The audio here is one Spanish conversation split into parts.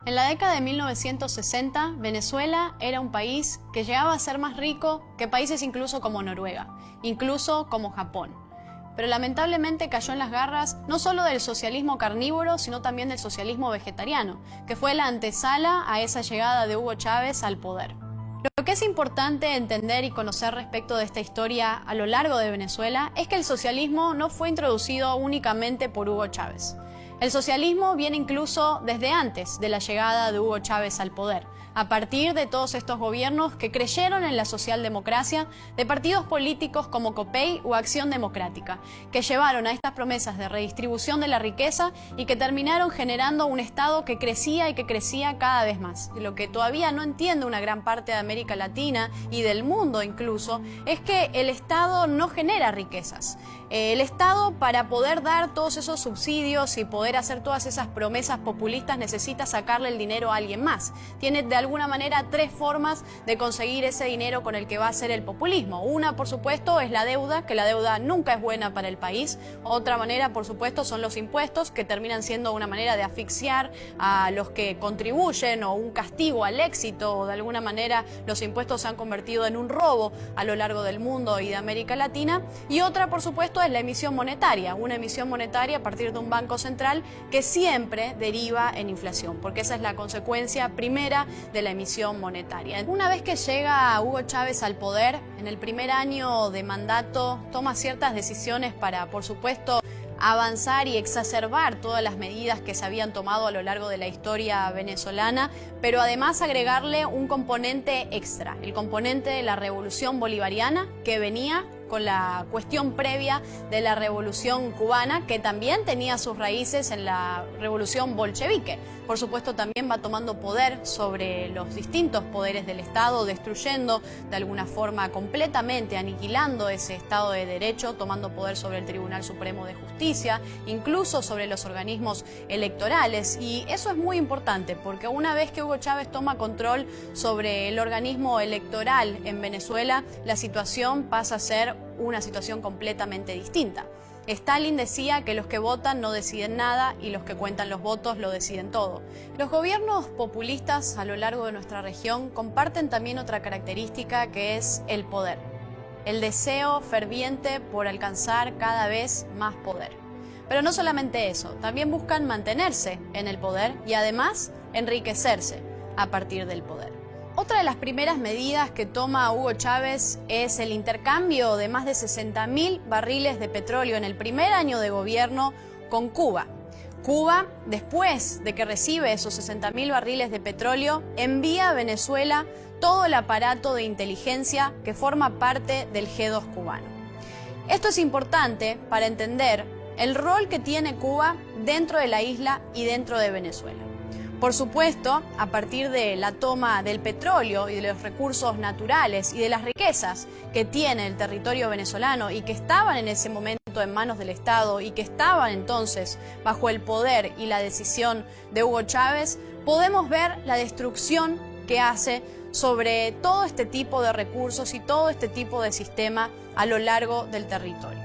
En la década de 1960, Venezuela era un país que llegaba a ser más rico que países incluso como Noruega, incluso como Japón. Pero lamentablemente cayó en las garras no solo del socialismo carnívoro, sino también del socialismo vegetariano, que fue la antesala a esa llegada de Hugo Chávez al poder. Lo que es importante entender y conocer respecto de esta historia a lo largo de Venezuela es que el socialismo no fue introducido únicamente por Hugo Chávez. El socialismo viene incluso desde antes de la llegada de Hugo Chávez al poder, a partir de todos estos gobiernos que creyeron en la socialdemocracia de partidos políticos como COPEI o Acción Democrática, que llevaron a estas promesas de redistribución de la riqueza y que terminaron generando un Estado que crecía y que crecía cada vez más. Lo que todavía no entiende una gran parte de América Latina y del mundo incluso, es que el Estado no genera riquezas. El Estado, para poder dar todos esos subsidios y poder hacer todas esas promesas populistas, necesita sacarle el dinero a alguien más. Tiene de alguna manera tres formas de conseguir ese dinero con el que va a hacer el populismo. Una, por supuesto, es la deuda, que la deuda nunca es buena para el país. Otra manera, por supuesto, son los impuestos, que terminan siendo una manera de asfixiar a los que contribuyen o un castigo al éxito, o de alguna manera los impuestos se han convertido en un robo a lo largo del mundo y de América Latina. Y otra, por supuesto, es la emisión monetaria, una emisión monetaria a partir de un banco central que siempre deriva en inflación, porque esa es la consecuencia primera de la emisión monetaria. Una vez que llega Hugo Chávez al poder, en el primer año de mandato toma ciertas decisiones para, por supuesto, avanzar y exacerbar todas las medidas que se habían tomado a lo largo de la historia venezolana, pero además agregarle un componente extra, el componente de la revolución bolivariana que venía con la cuestión previa de la revolución cubana, que también tenía sus raíces en la revolución bolchevique. Por supuesto, también va tomando poder sobre los distintos poderes del Estado, destruyendo de alguna forma completamente, aniquilando ese Estado de Derecho, tomando poder sobre el Tribunal Supremo de Justicia, incluso sobre los organismos electorales. Y eso es muy importante, porque una vez que Hugo Chávez toma control sobre el organismo electoral en Venezuela, la situación pasa a ser una situación completamente distinta. Stalin decía que los que votan no deciden nada y los que cuentan los votos lo deciden todo. Los gobiernos populistas a lo largo de nuestra región comparten también otra característica, que es el poder. El deseo ferviente por alcanzar cada vez más poder. Pero no solamente eso, también buscan mantenerse en el poder y además enriquecerse a partir del poder. Otra de las primeras medidas que toma Hugo Chávez es el intercambio de más de 60.000 barriles de petróleo en el primer año de gobierno con Cuba. Cuba, después de que recibe esos 60.000 barriles de petróleo, envía a Venezuela todo el aparato de inteligencia que forma parte del G2 cubano. Esto es importante para entender el rol que tiene Cuba dentro de la isla y dentro de Venezuela. Por supuesto, a partir de la toma del petróleo y de los recursos naturales y de las riquezas que tiene el territorio venezolano y que estaban en ese momento en manos del Estado y que estaban entonces bajo el poder y la decisión de Hugo Chávez, podemos ver la destrucción que hace sobre todo este tipo de recursos y todo este tipo de sistema a lo largo del territorio.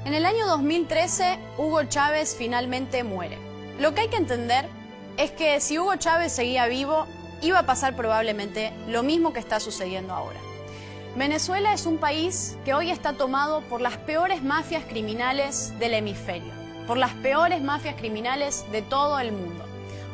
En el año 2013, Hugo Chávez finalmente muere. Lo que hay que entender es que si Hugo Chávez seguía vivo, iba a pasar probablemente lo mismo que está sucediendo ahora. Venezuela es un país que hoy está tomado por las peores mafias criminales del hemisferio, por las peores mafias criminales de todo el mundo.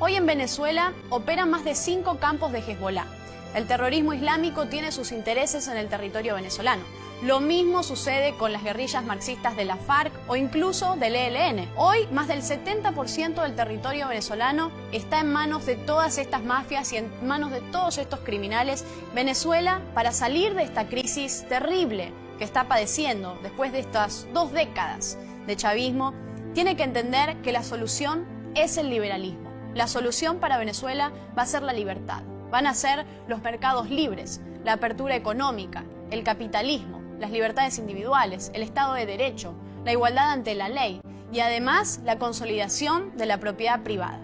Hoy en Venezuela operan más de 5 campos de Hezbollah. El terrorismo islámico tiene sus intereses en el territorio venezolano. Lo mismo sucede con las guerrillas marxistas de la FARC o incluso del ELN. Hoy, más del 70% del territorio venezolano está en manos de todas estas mafias y en manos de todos estos criminales. Venezuela, para salir de esta crisis terrible que está padeciendo después de estas 2 décadas de chavismo, tiene que entender que la solución es el liberalismo. La solución para Venezuela va a ser la libertad. Van a ser los mercados libres, la apertura económica, el capitalismo, las libertades individuales, el Estado de Derecho, la igualdad ante la ley y además la consolidación de la propiedad privada.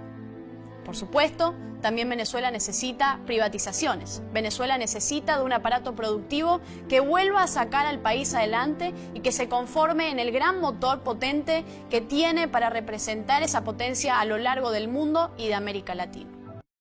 Por supuesto, también Venezuela necesita privatizaciones. Venezuela necesita de un aparato productivo que vuelva a sacar al país adelante y que se conforme en el gran motor potente que tiene para representar esa potencia a lo largo del mundo y de América Latina.